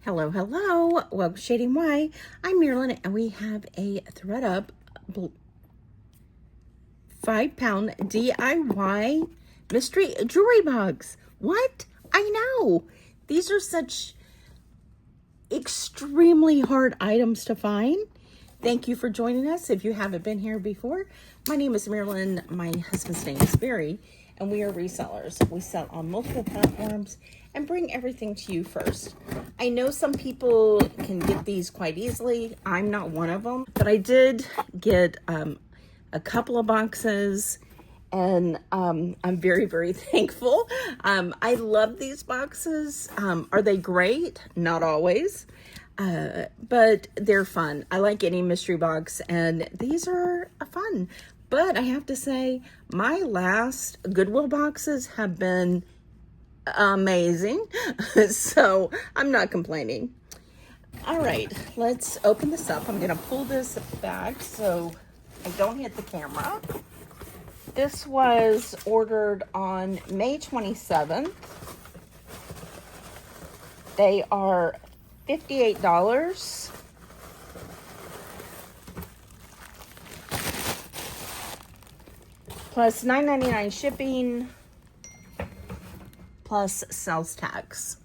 Hello, hello. Welcome to Shading Y. I'm Marilyn, and we have a ThredUP 5-pound DIY mystery jewelry box. What? I know. These are such extremely hard items to find. Thank you for joining us. If you haven't been here before, my name is Marilyn. My husband's name is Barry, and we are resellers. We sell on multiple platforms and bring everything to you first. I know some people can get these quite easily. I'm not one of them, but I did get a couple of boxes, and I'm very, very thankful. I love these boxes. Are they great? Not always. But they're fun. I like any mystery box, and these are fun. But I have to say, my last Goodwill boxes have been amazing. So I'm not complaining. All right, let's open this up. I'm gonna pull this back so I don't hit the camera. This was ordered on May 27th. They are $58. Plus $9.99 shipping, plus sales tax.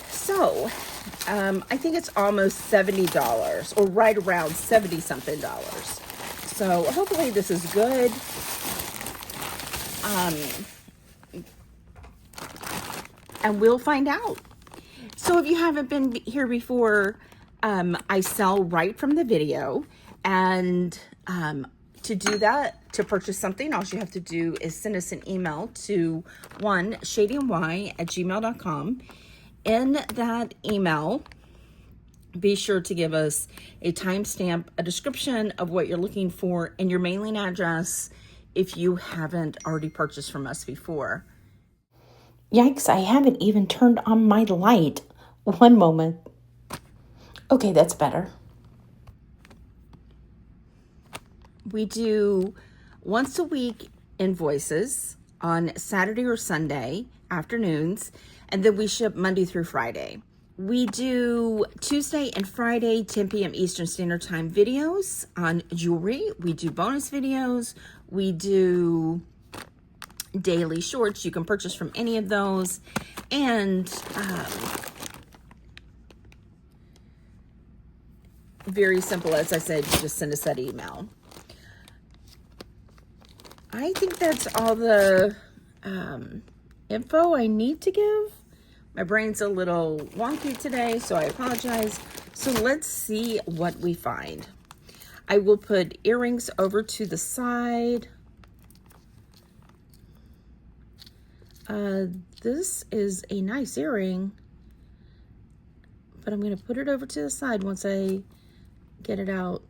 So, I think it's almost $70, or right around 70 something dollars. So hopefully this is good. And we'll find out. So if you haven't been here before, I sell right from the video, and to do that, to purchase something, all you have to do is send us an email to 1shadingY@gmail.com. In that email, be sure to give us a timestamp, a description of what you're looking for, and your mailing address if you haven't already purchased from us before. Yikes, I haven't even turned on my light. One moment. Okay, that's better. We do once a week invoices on Saturday or Sunday afternoons, and then we ship Monday through Friday. We do Tuesday and Friday, 10 p.m. Eastern Standard Time videos on jewelry. We do bonus videos. We do daily shorts. You can purchase from any of those. And very simple, as I said, you just send us that email. I think that's all the info I need to give. My brain's a little wonky today, so I apologize. So let's see what we find. I will put earrings over to the side. This is a nice earring, but I'm going to put it over to the side once I get it out.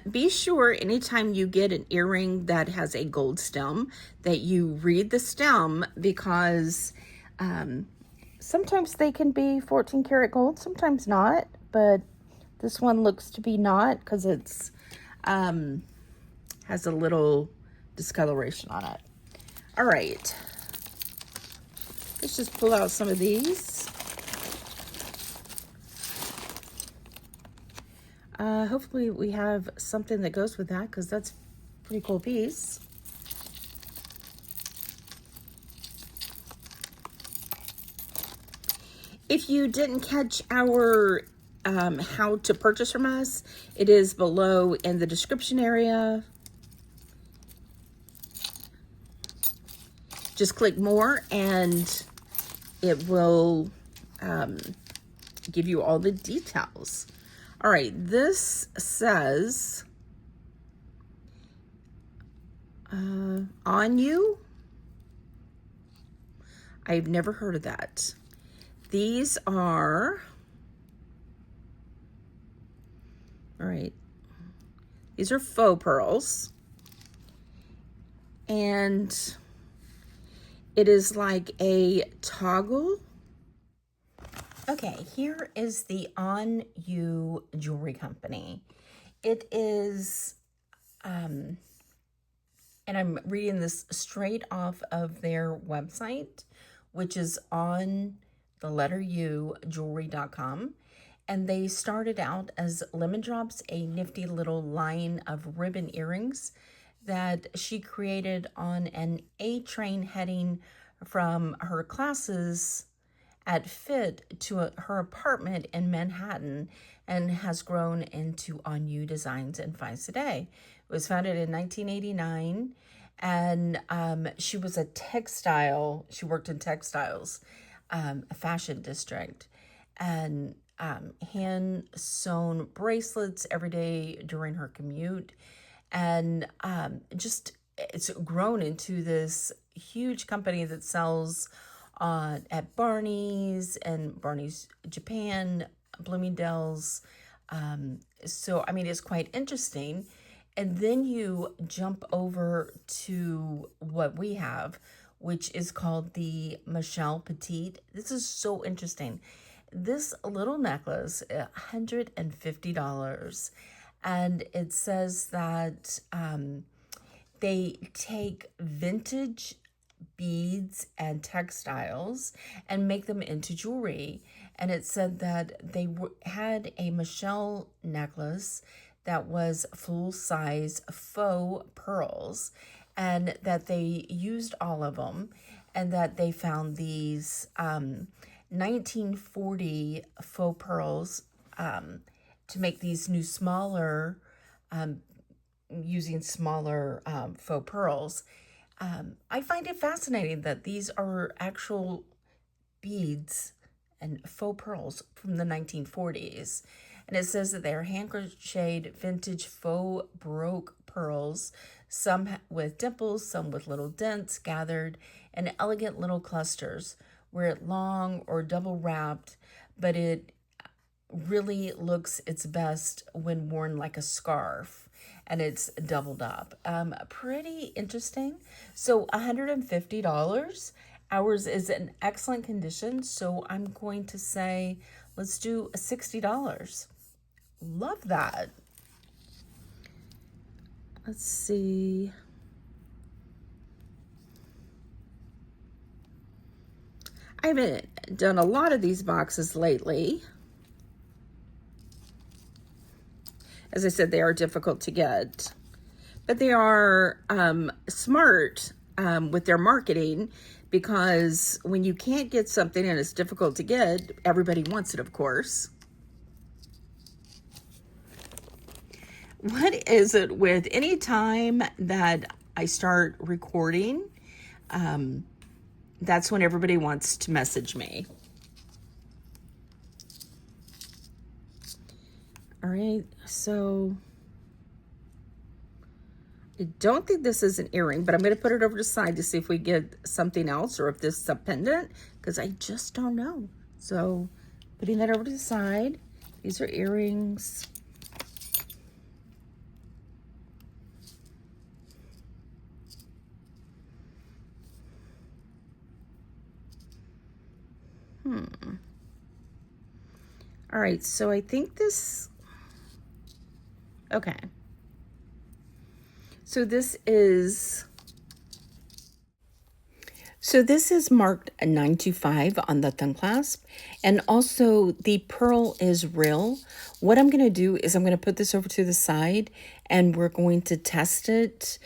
Be sure anytime you get an earring that has a gold stem that you read the stem, because sometimes they can be 14 karat gold, sometimes not, but this one looks to be not, because it's has a little discoloration on it. All right, let's just pull out some of these. Hopefully we have something that goes with that, because that's a pretty cool piece. If you didn't catch our how to purchase from us, it is below in the description area. Just click more and it will give you all the details. All right, this says on you. I've never heard of that. These are, all right, these are faux pearls, and it is like a toggle. Okay, here is the On You Jewelry Company. It is And I'm reading this straight off of their website, which is on the letter U jewelry.com. And they started out as Lemon Drops, a nifty little line of ribbon earrings that she created on an A train heading from her classes at Fit to her apartment in Manhattan, and has grown into On You Designs and Finds Today. It was founded in 1989, and she was she worked in textiles, a fashion district, and hand sewn bracelets every day during her commute. And it's grown into this huge company that sells at Barney's and Barney's Japan, Bloomingdale's. So, I mean, it's quite interesting. And then you jump over to what we have, which is called the Michelle Petite. This is so interesting. This little necklace, $150. And it says that they take vintage beads and textiles and make them into jewelry. And it said that they had a Michelle necklace that was full-size faux pearls, and that they used all of them, and that they found these 1940 faux pearls to make these new smaller, using smaller faux pearls. I find it fascinating that these are actual beads and faux pearls from the 1940s. And it says that they are hand-crocheted vintage faux baroque pearls, some with dimples, some with little dents, gathered in elegant little clusters. Wear it long or double wrapped, but it really looks its best when worn like a scarf, and it's doubled up. Pretty interesting. So $150. Ours is in excellent condition, so I'm going to say let's do $60. Love that. Let's see. I haven't done a lot of these boxes lately. As I said, they are difficult to get, but they are smart with their marketing, because when you can't get something and it's difficult to get, everybody wants it, of course. What is it with any time that I start recording, that's when everybody wants to message me. All right, so I don't think this is an earring, but I'm going to put it over to the side to see if we get something else, or if this is a pendant, because I just don't know. So putting that over to the side. These are earrings. All right, so I think this, okay. So this is marked a 925 on the thumb clasp, and also the pearl is real. What I'm going to do is I'm going to put this over to the side, and we're going to test it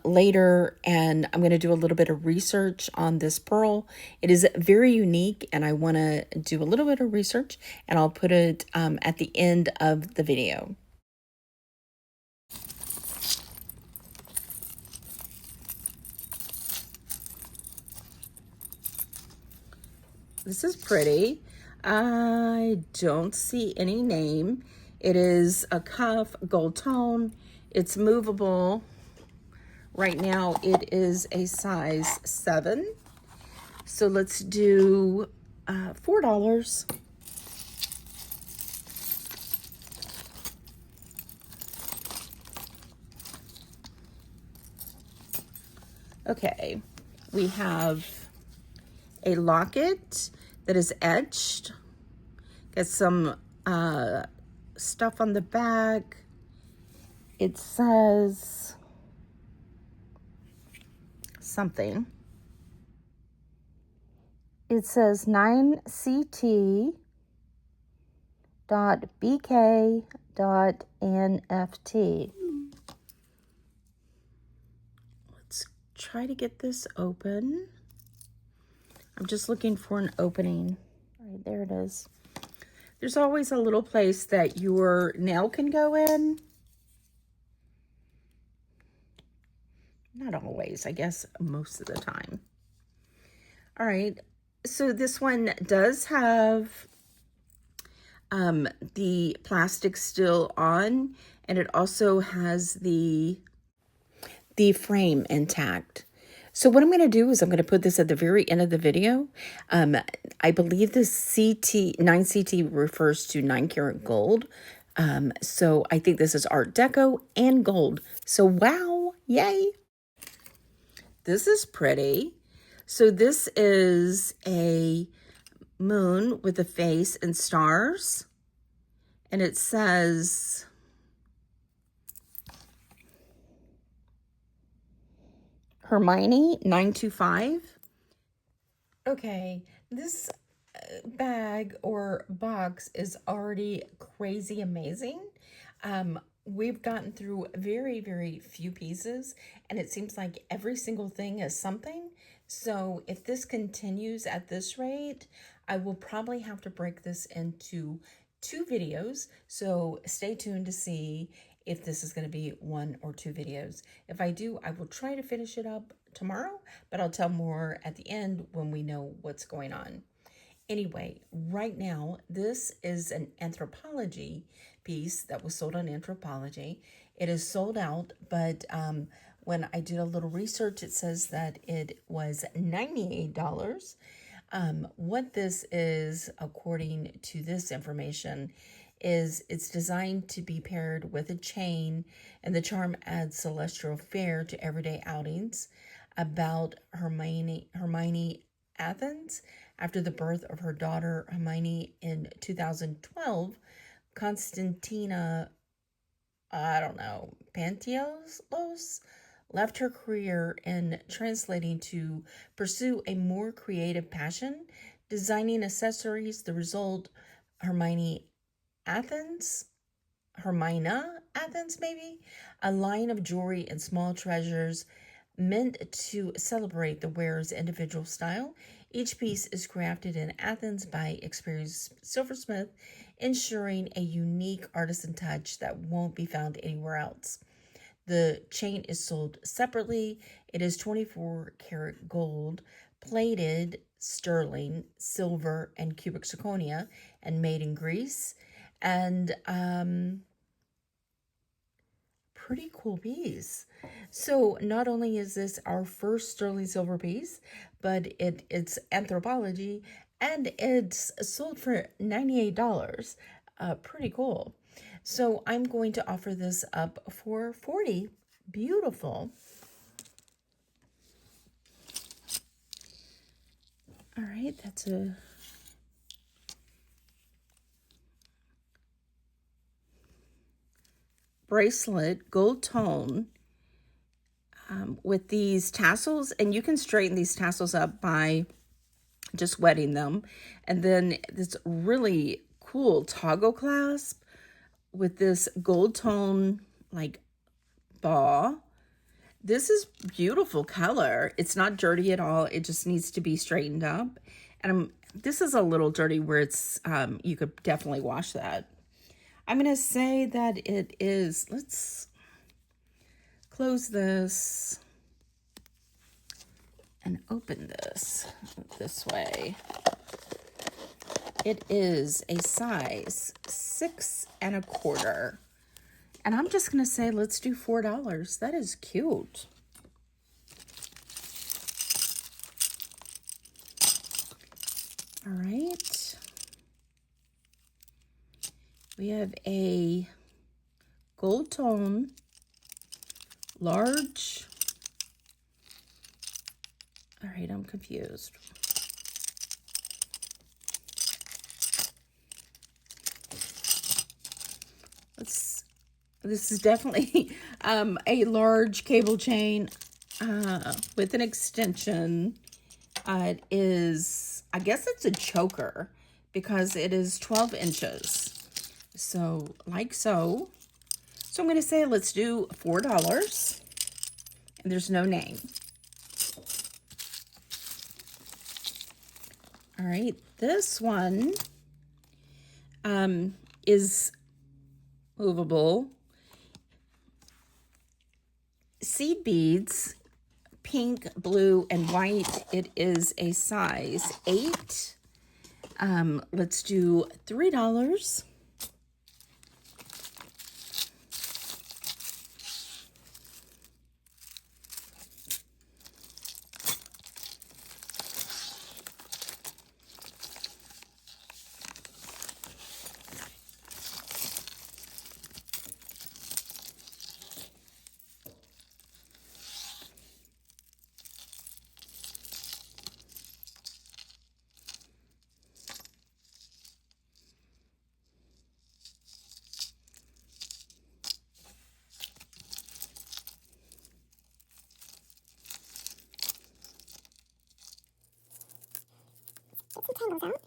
later, and I'm going to do a little bit of research on this pearl. It is very unique, and I want to do a little bit of research, and I'll put it at the end of the video. This is pretty. I don't see any name. It is a cuff, gold tone. It's movable. Right now it is a size 7. So let's do $4. Okay, we have a locket that is etched. Got some stuff on the back. It says something. It says 9ct.bk.nft. Let's try to get this open. I'm just looking for an opening. All right, there it is. There's always a little place that your nail can go in. Not always, I guess most of the time. All right, so this one does have the plastic still on, and it also has the frame intact. So what I'm going to do is I'm going to put this at the very end of the video. I believe this 9CT refers to 9 karat gold. So I think this is Art Deco and gold. So wow, yay. This is pretty. So this is a moon with a face and stars. And it says, Hermione 925. Okay, this bag or box is already crazy amazing. We've gotten through very, very few pieces, and it seems like every single thing is something. So if this continues at this rate, I will probably have to break this into 2 videos. So stay tuned to see if this is going to be 1 or 2 videos. If I do, I will try to finish it up tomorrow, but I'll tell more at the end when we know what's going on. Anyway, right now, this is an Anthropology piece that was sold on Anthropology. It is sold out, but when I did a little research, it says that it was $98. What this is, according to this information, is it's designed to be paired with a chain, and the charm adds celestial fare to everyday outings. About Hermione Athens. After the birth of her daughter Hermione in 2012, Constantina, Panteos left her career in translating to pursue a more creative passion, designing accessories. The result, Hermina Athens, maybe, a line of jewelry and small treasures meant to celebrate the wearer's individual style. Each piece is crafted in Athens by experienced silversmith, ensuring a unique artisan touch that won't be found anywhere else. The chain is sold separately. It is 24 karat gold, plated sterling, silver, and cubic zirconia, and made in Greece. And pretty cool piece. So not only is this our first sterling silver piece, but it's Anthropology, and it's sold for $98. Pretty cool. So I'm going to offer this up for $40. Beautiful. All right, that's a bracelet, gold tone, with these tassels, and you can straighten these tassels up by just wetting them. And then this really cool toggle clasp with this gold tone like ball. This is beautiful color. It's not dirty at all. It just needs to be straightened up. And this is a little dirty where it's you could definitely wash that. I'm going to say that it is, let's close this and open this way. It is a size 6 1/4. And I'm just going to say, let's do $4. That is cute. All right. We have a gold tone, large. All right, I'm confused. This is definitely a large cable chain. with an extension. It is, I guess it's a choker because it is 12 inches. So, like so. So I'm going to say let's do $4. And there's no name. All right, this one is movable. Seed beads, pink, blue, and white. It is a size 8. Let's do $3. Tangles out.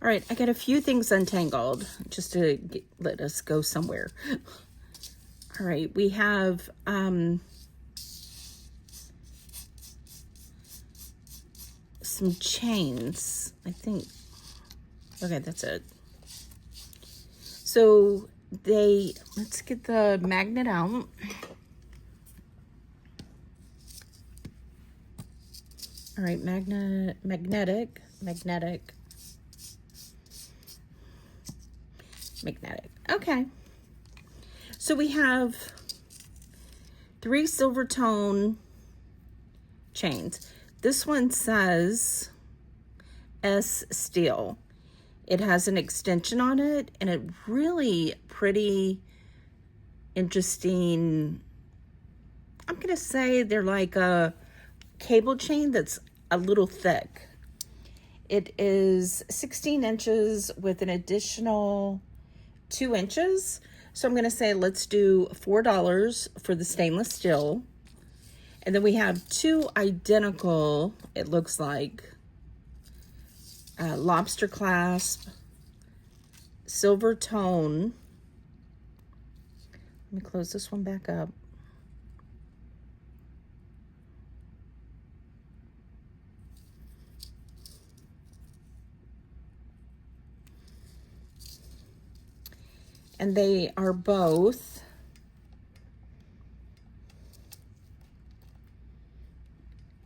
All right, I got a few things untangled just to let us go somewhere. All right, we have some chains, I think. Okay, that's it. So let's get the magnet out. All right, magnetic. Okay. So we have 3 silver tone chains. This one says S steel. It has an extension on it and a really pretty, interesting, I'm going to say they're like a cable chain that's a little thick. It is 16 inches with an additional 2 inches. So I'm going to say let's do $4 for the stainless steel. And then we have 2 identical, it looks like, lobster clasp, silver tone. Let me close this one back up. And they are both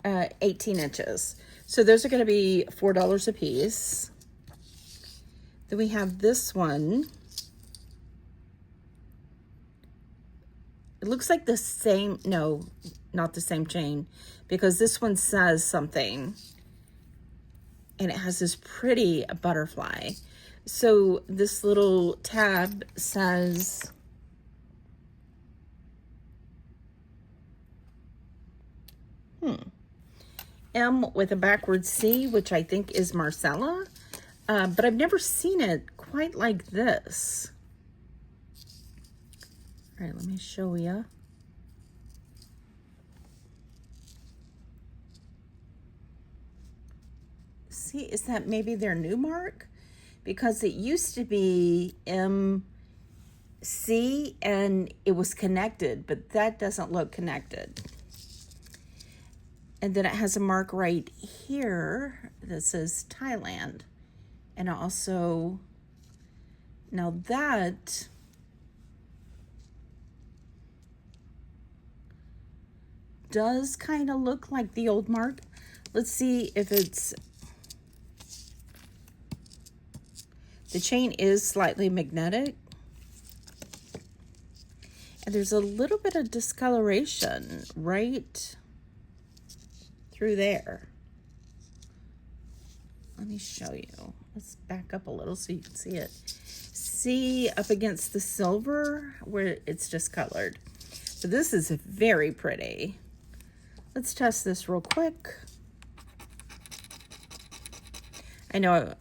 18 inches. So those are going to be $4 a piece. Then we have this one. It looks like the same, no, not the same chain, because this one says something. And it has this pretty butterfly. So this little tab says M with a backward C, which I think is Marcella, but I've never seen it quite like this. All right, let me show you. See, is that maybe their new mark? Because it used to be MC and it was connected, but that doesn't look connected. And then it has a mark right here that says Thailand. And also, now that does kind of look like the old mark. Let's see if it's The chain is slightly magnetic. And there's a little bit of discoloration right through there. Let me show you. Let's back up a little so you can see it. See up against the silver where it's discolored. So this is very pretty. Let's test this real quick. I know,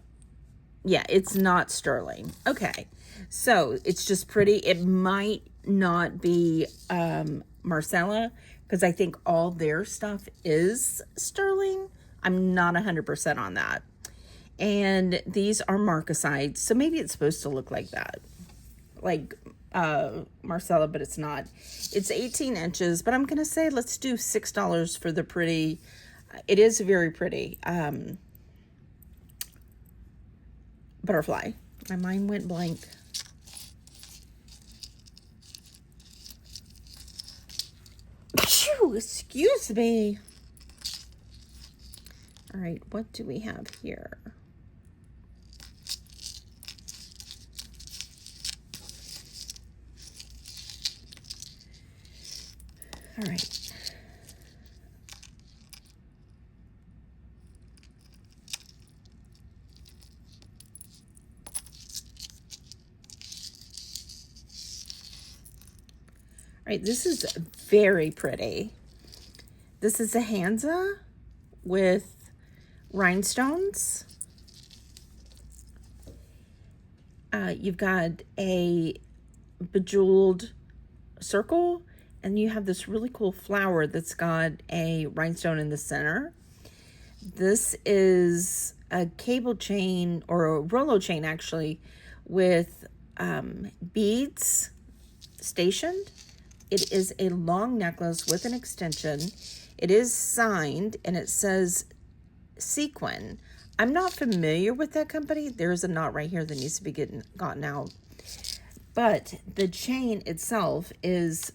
yeah, it's not sterling. Okay, so it's just pretty. It might not be Marcella, because I think all their stuff is sterling. I'm not 100% on that. And these are marcasite, so maybe it's supposed to look like that, like Marcella, but it's not. It's 18 inches, but I'm gonna say let's do $6 for the pretty. It is very pretty. Butterfly. My mind went blank. Phew, excuse me. All right, what do we have here? All right. All right, this is very pretty. This is a Hansa with rhinestones. You've got a bejeweled circle, and you have this really cool flower that's got a rhinestone in the center. This is a cable chain, or a Rolo chain actually, with beads stationed. It is a long necklace with an extension. It is signed, and it says Sequin. I'm not familiar with that company. There's a knot right here that needs to be gotten out. But the chain itself is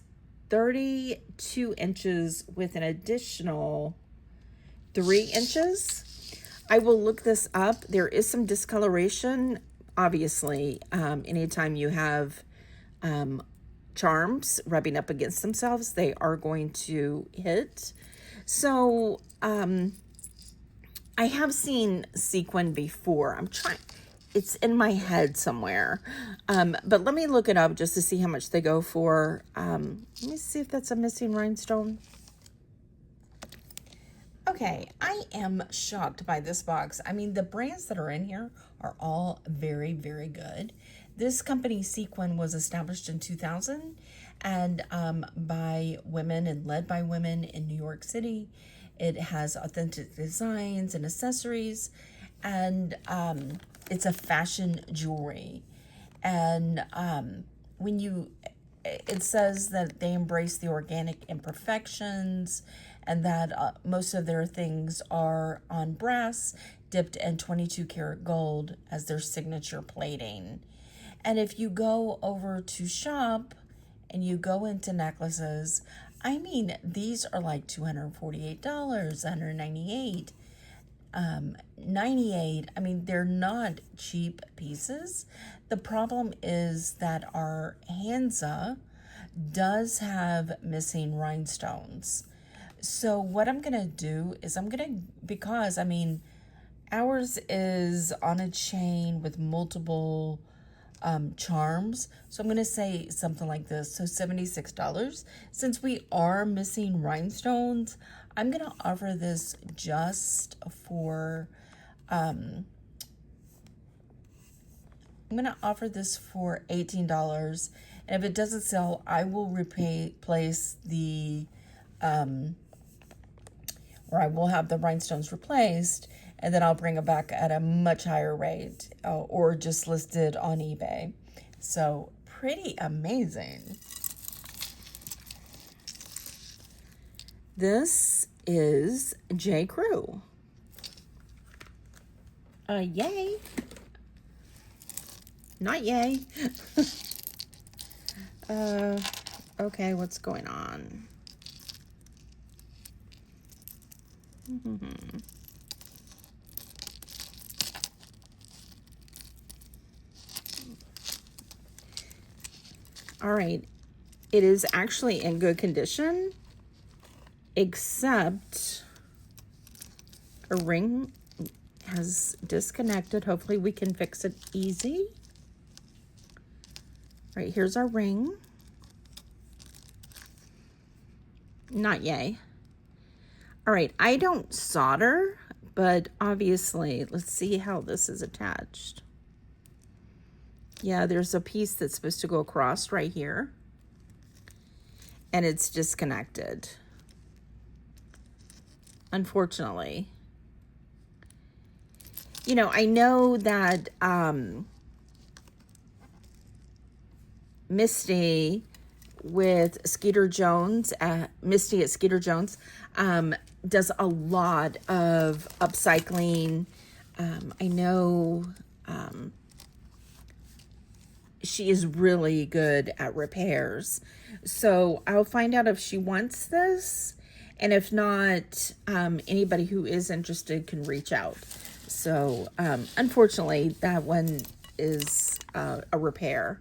32 inches with an additional 3 inches. I will look this up. There is some discoloration. Obviously, anytime you have charms rubbing up against themselves, they are going to hit. So I have seen Sequin before. It's in my head somewhere. But let me look it up just to see how much they go for. Let me see if that's a missing rhinestone. Okay, I am shocked by this box. I mean, the brands that are in here are all very, very good. This company, Sequin, was established in 2000 and by women and led by women in New York City. It has authentic designs and accessories, and it's a fashion jewelry. And it says that they embrace the organic imperfections, and that most of their things are on brass dipped in 22 karat gold as their signature plating. And if you go over to shop and you go into necklaces, I mean, these are like $248, $198, $98. I mean, they're not cheap pieces. The problem is that our Hansa does have missing rhinestones. So what I'm going to do is because I mean, ours is on a chain with multiple charms. So I'm going to say something like this. So $76. Since we are missing rhinestones, I'm going to offer this just for, I'm going to offer this for $18. And if it doesn't sell, I will replace the, or I will have the rhinestones replaced, and then I'll bring it back at a much higher rate, or just list it on eBay. So pretty amazing. This is J. Crew. Yay. Not yay. Okay, what's going on? All right, it is actually in good condition, except a ring has disconnected. Hopefully we can fix it easy. All right, here's our ring. Not yay. All right, I don't solder, but obviously, let's see how this is attached. Yeah, there's a piece that's supposed to go across right here, and it's disconnected, unfortunately. You know, I know that Misty with Skeeter Jones, Misty at Skeeter Jones, does a lot of upcycling. I know she is really good at repairs. So I'll find out if she wants this. And if not, anybody who is interested can reach out. So unfortunately, that one is a repair.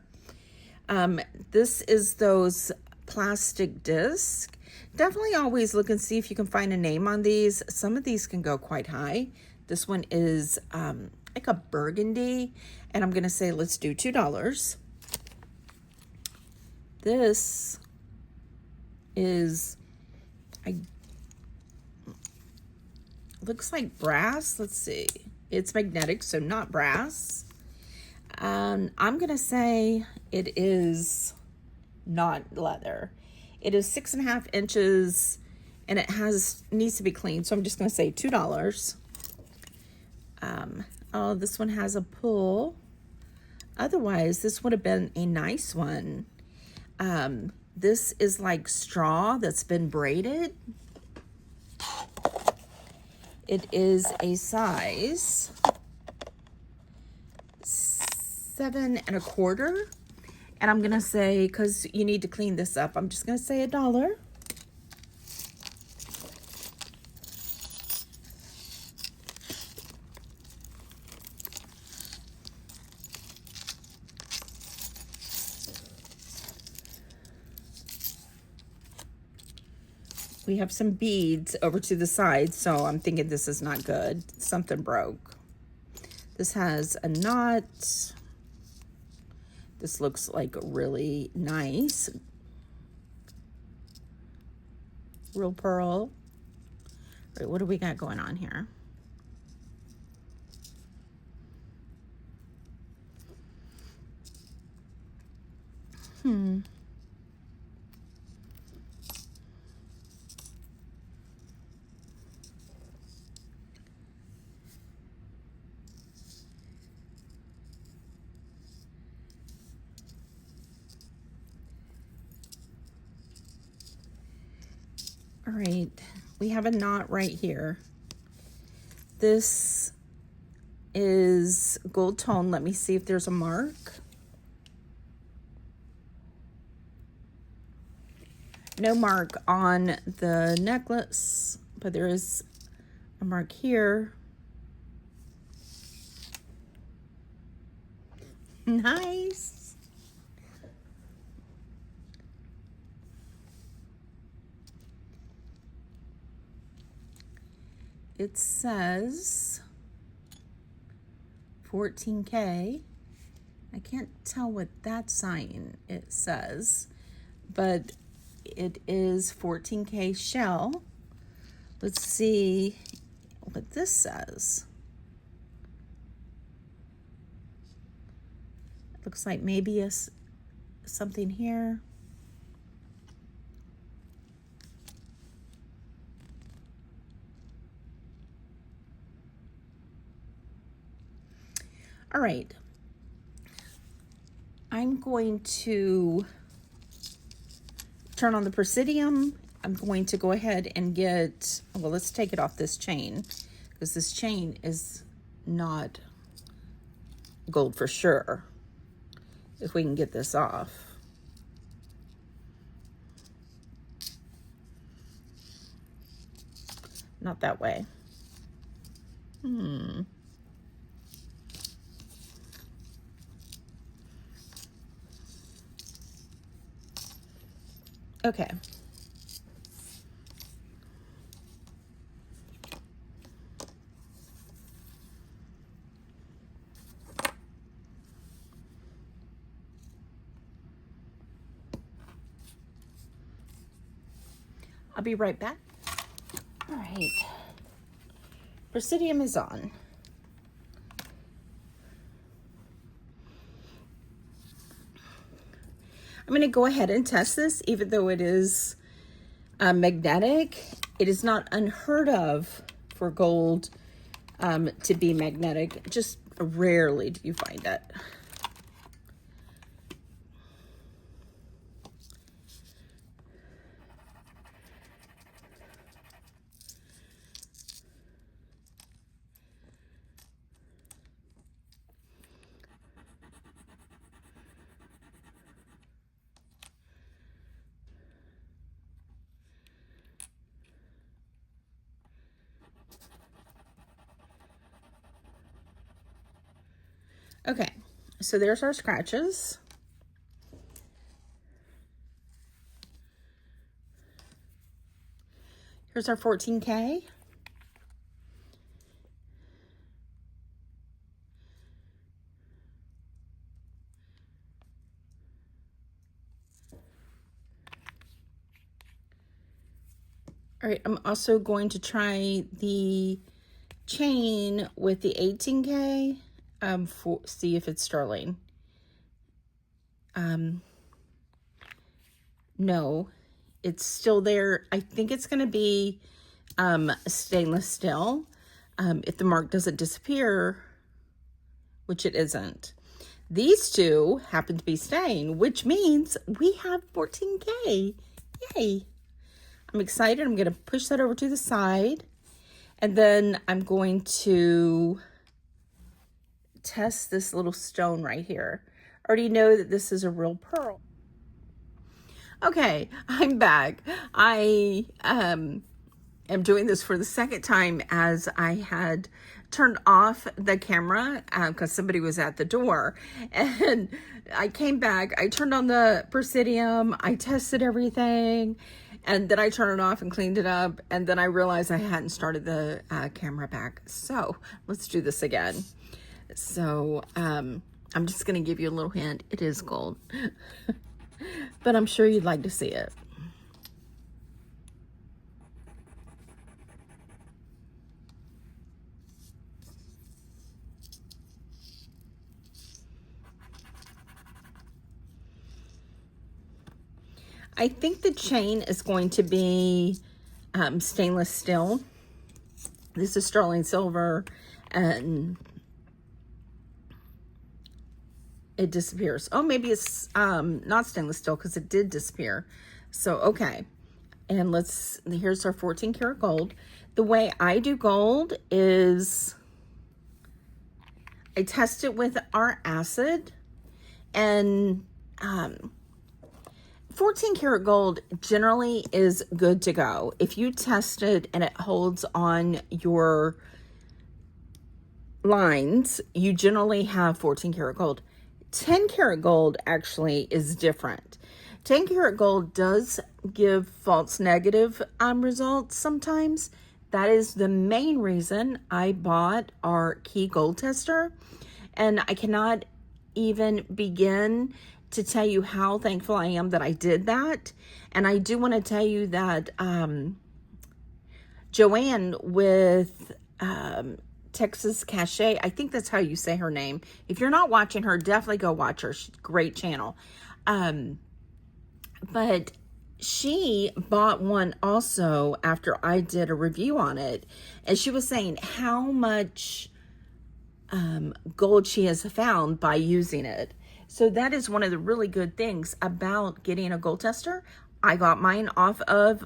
This is those plastic discs. Definitely always look and see if you can find a name on these. Some of these can go quite high. This one is like a burgundy, and I'm gonna say let's do $2. This is, looks like brass. Let's see. It's magnetic, so not brass. I'm gonna say it is not leather. It is 6.5 inches, and it needs to be clean. So I'm just gonna say $2. Oh, this one has a pull. Otherwise, this would have been a nice one. This is like straw that's been braided. It is a size 7.25. And I'm gonna say, because you need to clean this up, I'm just gonna say $1. We have some beads over to the side, so I'm thinking this is not good. Something broke. This has a knot. This looks like really nice. Real pearl. All right, what do we got going on here? All right, we have a knot right here. This is gold tone. Let me see if there's a mark. No mark on the necklace, but there is a mark here. Nice. It says 14K. I can't tell what that sign it says, but it is 14K shell. Let's see what this says. It looks like maybe something here. All right, I'm going to turn on the Presidium. I'm going to go ahead and get, well, let's take it off this chain, because this chain is not gold for sure, if we can get this off. Not that way. Okay. I'll be right back. All right. Presidium is on. I'm going to go ahead and test this, even though it is magnetic. It is not unheard of for gold to be magnetic. Just rarely do you find it. Okay, so there's our scratches. Here's our 14K. All right, I'm also going to try the chain with the 18K. See if it's sterling. No, it's still there. I think it's going to be stainless steel. If the mark doesn't disappear, which it isn't. These two happen to be stained, which means we have 14K. Yay. I'm excited. I'm going to push that over to the side. And then I'm going to test this little stone right here. I already know that this is a real pearl. Okay, I'm back. I am doing this for the second time, as I had turned off the camera because somebody was at the door. And I came back, I turned on the Presidium, I tested everything, and then I turned it off and cleaned it up, and then I realized I hadn't started the camera back. So let's do this again. So I'm just going to give you a little hint. It is gold. But I'm sure you'd like to see it. I think the chain is going to be stainless steel. This is sterling silver, and it disappears. Oh, maybe it's not stainless steel because it did disappear. So, okay. And here's our 14 karat gold. The way I do gold is I test it with our acid, and 14 karat gold generally is good to go. If you test it and it holds on your lines, you generally have 14 karat gold. 10 karat gold actually is different. 10 karat gold does give false negative results sometimes. That is the main reason I bought our key gold tester. And I cannot even begin to tell you how thankful I am that I did that. And I do want to tell you that Joanne with Texas Cachet, I think that's how you say her name. If you're not watching her, definitely go watch her. She's a great channel. But she bought one also after I did a review on it. And she was saying how much gold she has found by using it. So that is one of the really good things about getting a gold tester. I got mine off of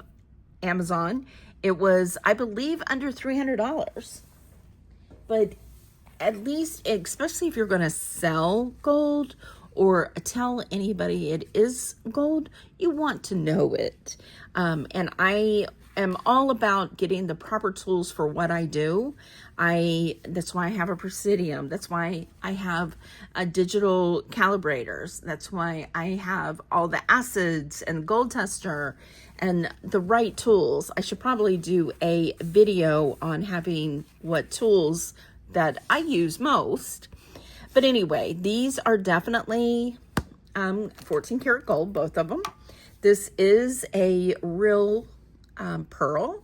Amazon. It was, I believe, under $300. But at least, especially if you're going to sell gold or tell anybody it is gold, you want to know it. And I am all about getting the proper tools for what I do. That's why I have a Presidium. That's why I have digital calibrators. That's why I have all the acids and gold tester and the right tools. I should probably do a video on having what tools that I use most. But anyway, these are definitely 14 karat gold, both of them. This is a real pearl.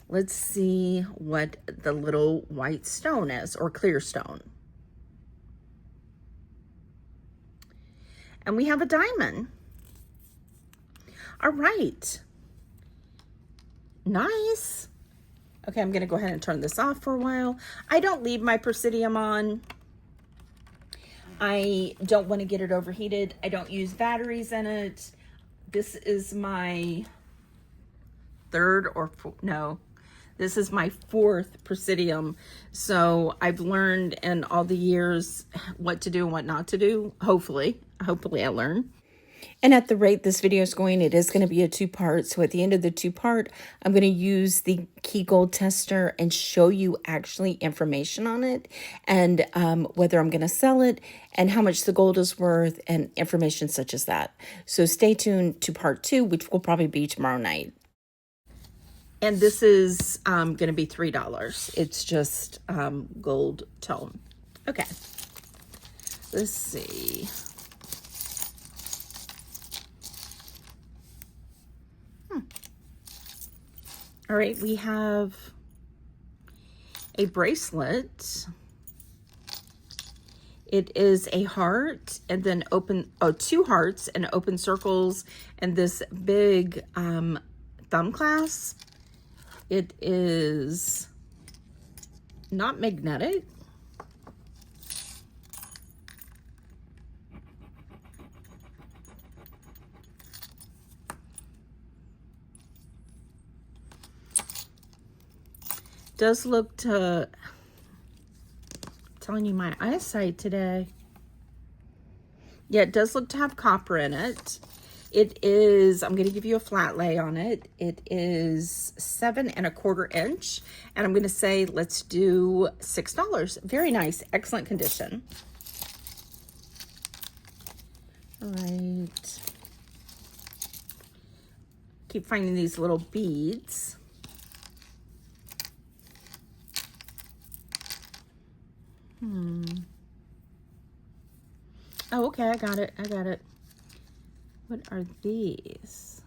Let's see what the little white stone is, or clear stone. And we have a diamond. All right. Nice. Okay, I'm going to go ahead and turn this off for a while. I don't leave my Presidium on. I don't want to get it overheated. I don't use batteries in it. This is my this is my fourth Presidium. So I've learned in all the years what to do and what not to do. Hopefully I learn. And at the rate this video is going, it is going to be a two-part. So at the end of the two-part, I'm going to use the key gold tester and show you actually information on it, and whether I'm going to sell it and how much the gold is worth and information such as that. So stay tuned to part 2, which will probably be tomorrow night. And this is going to be $3. It's just gold tone. Okay. Let's see. All right, we have a bracelet. It is a heart and then two hearts and open circles and this big thumb clasp. It is not magnetic. Does look to, telling you my eyesight today. Yeah, it does look to have copper in it. It is, I'm going to give you a flat lay on it. It is 7 1/4 inch. And I'm going to say, let's do $6. Very nice. Excellent condition. All right. Keep finding these little beads. Oh, okay, I got it. What are these?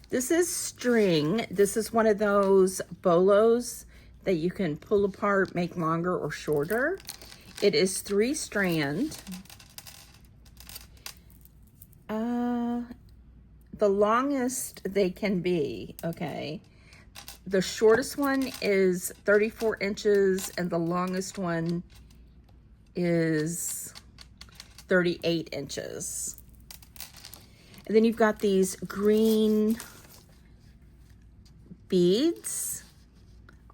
This is string. This is one of those bolos that you can pull apart, make longer or shorter. It is 3 strand. The longest they can be, okay. The shortest one is 34 inches and the longest one is 38 inches. And then you've got these green beads,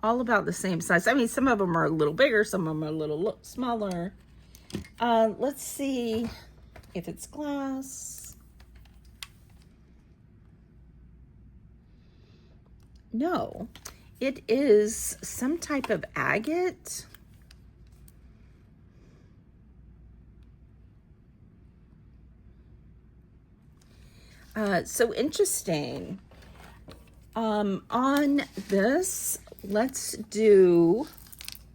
all about the same size. I mean, some of them are a little bigger, some of them are a little smaller. Let's see if it's glass. No, it is some type of agate. So interesting. On this, let's do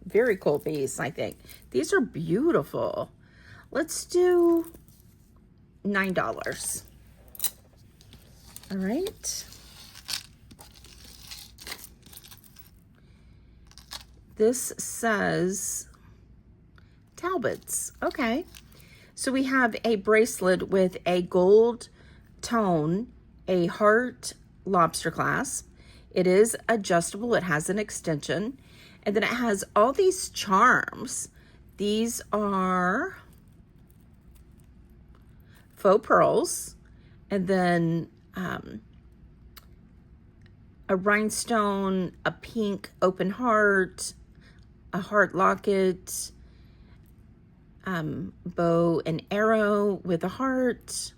very cool piece, I think. These are beautiful. Let's do $9. All right. This says Talbots. Okay. So we have a bracelet with a gold tone, a heart lobster clasp. It is adjustable. It has an extension. And then it has all these charms. These are faux pearls. And then a rhinestone, a pink open heart, a heart locket, bow and arrow with a heart,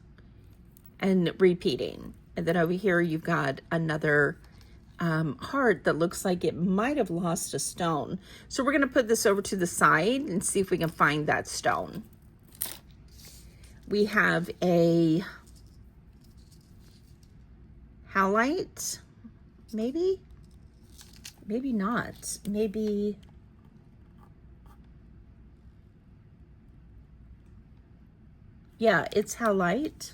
and repeating. And then over here you've got another heart that looks like it might have lost a stone. So we're going to put this over to the side and see if we can find that stone. We have a halite, maybe not, maybe, yeah, it's halite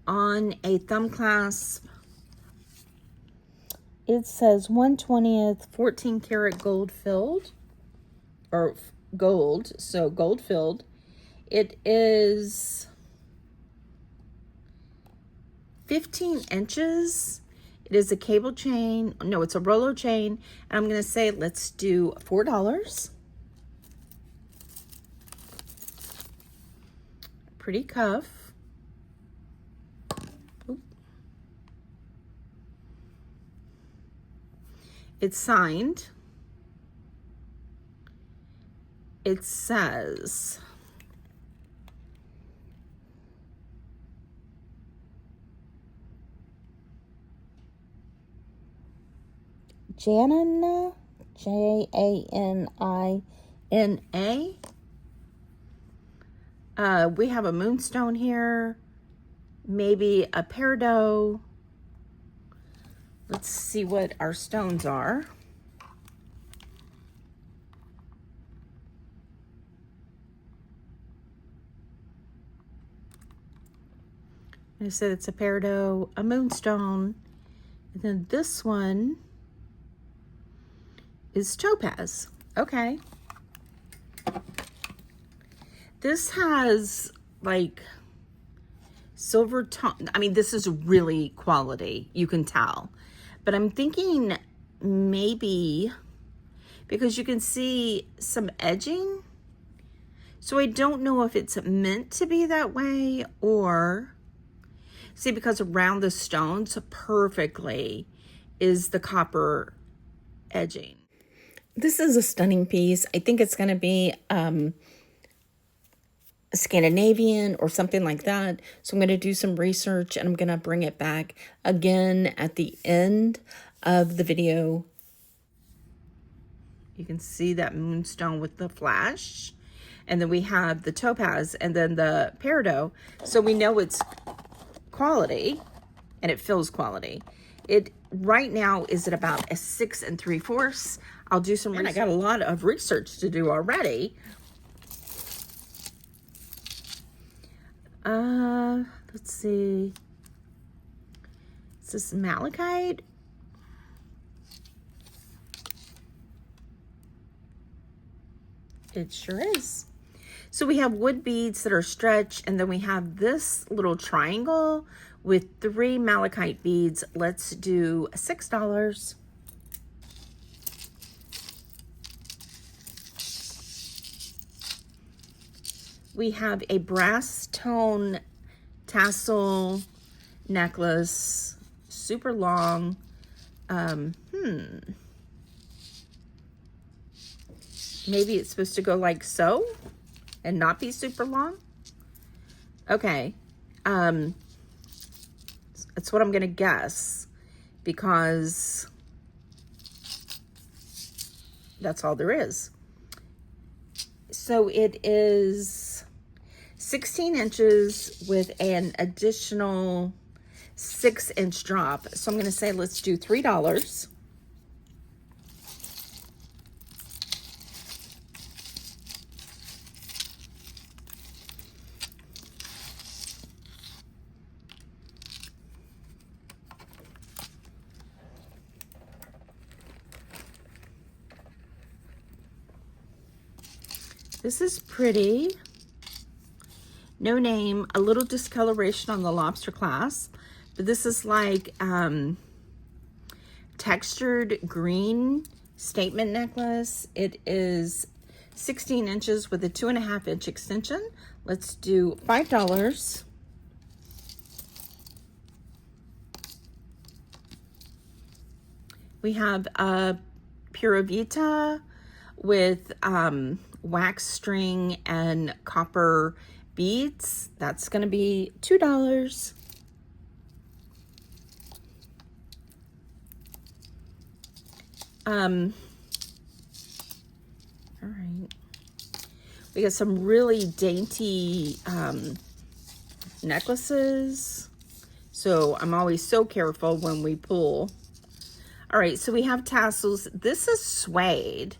on a thumb clasp. It says 1/20th 14 karat gold filled, or gold, so gold filled. It is 15 inches. It is a cable chain. No, it's a Rolo chain. And I'm going to say, let's do $4. Pretty cuff. Oop. It's signed. It says, Janina, Janina. We have a moonstone here, maybe a peridot. Let's see what our stones are. I said it's a peridot, a moonstone, and then this one is topaz. Okay. This has like silver tone. I mean, this is really quality, you can tell. But I'm thinking maybe because you can see some edging. So I don't know if it's meant to be that way or see, because around the stones perfectly is the copper edging. This is a stunning piece. I think it's going to be Scandinavian or something like that. So I'm going to do some research and I'm going to bring it back again at the end of the video. You can see that moonstone with the flash. And then we have the topaz and then the peridot. So we know it's quality and it feels quality. It right now is at about a 6 3/4. I'll do some research. I got a lot of research to do already. Let's see. Is this malachite? It sure is. So we have wood beads that are stretched, and then we have this little triangle with 3 malachite beads. Let's do $6. We have a brass tone tassel necklace, super long. Maybe it's supposed to go like so and not be super long. Okay. That's what I'm going to guess because that's all there is. So it is 16 inches with an additional 6-inch drop. So I'm going to say let's do $3. This is pretty. No name, a little discoloration on the lobster clasp, but this is like textured green statement necklace. It is 16 inches with a 2.5-inch extension. Let's do $5. We have a Pura Vita with wax string and copper beads. That's going to be $2. All right. We got some really dainty necklaces. So I'm always so careful when we pull. All right, so we have tassels. This is suede,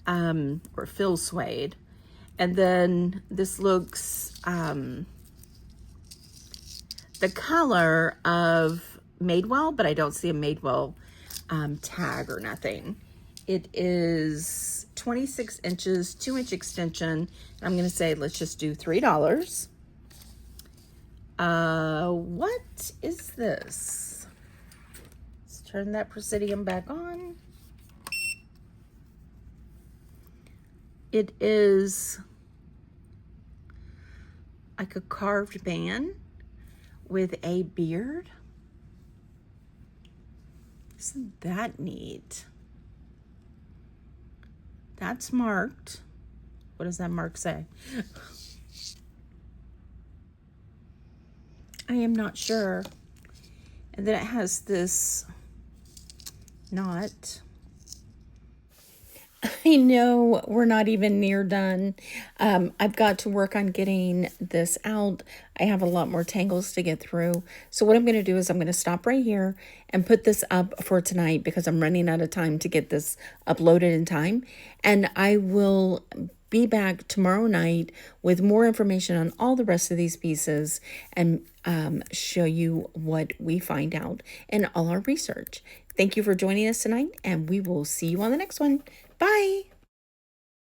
or faux suede. And then this looks the color of Madewell, but I don't see a Madewell tag or nothing. It is 26 inches, 2-inch extension. I'm going to say let's just do $3. What is this? Let's turn that Presidium back on. It is like a carved man with a beard. Isn't that neat? That's marked. What does that mark say? I am not sure. And then it has this knot. I know we're not even near done. I've got to work on getting this out. I have a lot more tangles to get through. So what I'm going to do is I'm going to stop right here and put this up for tonight because I'm running out of time to get this uploaded in time. And I will be back tomorrow night with more information on all the rest of these pieces and show you what we find out in all our research. Thank you for joining us tonight, and we will see you on the next one. Bye.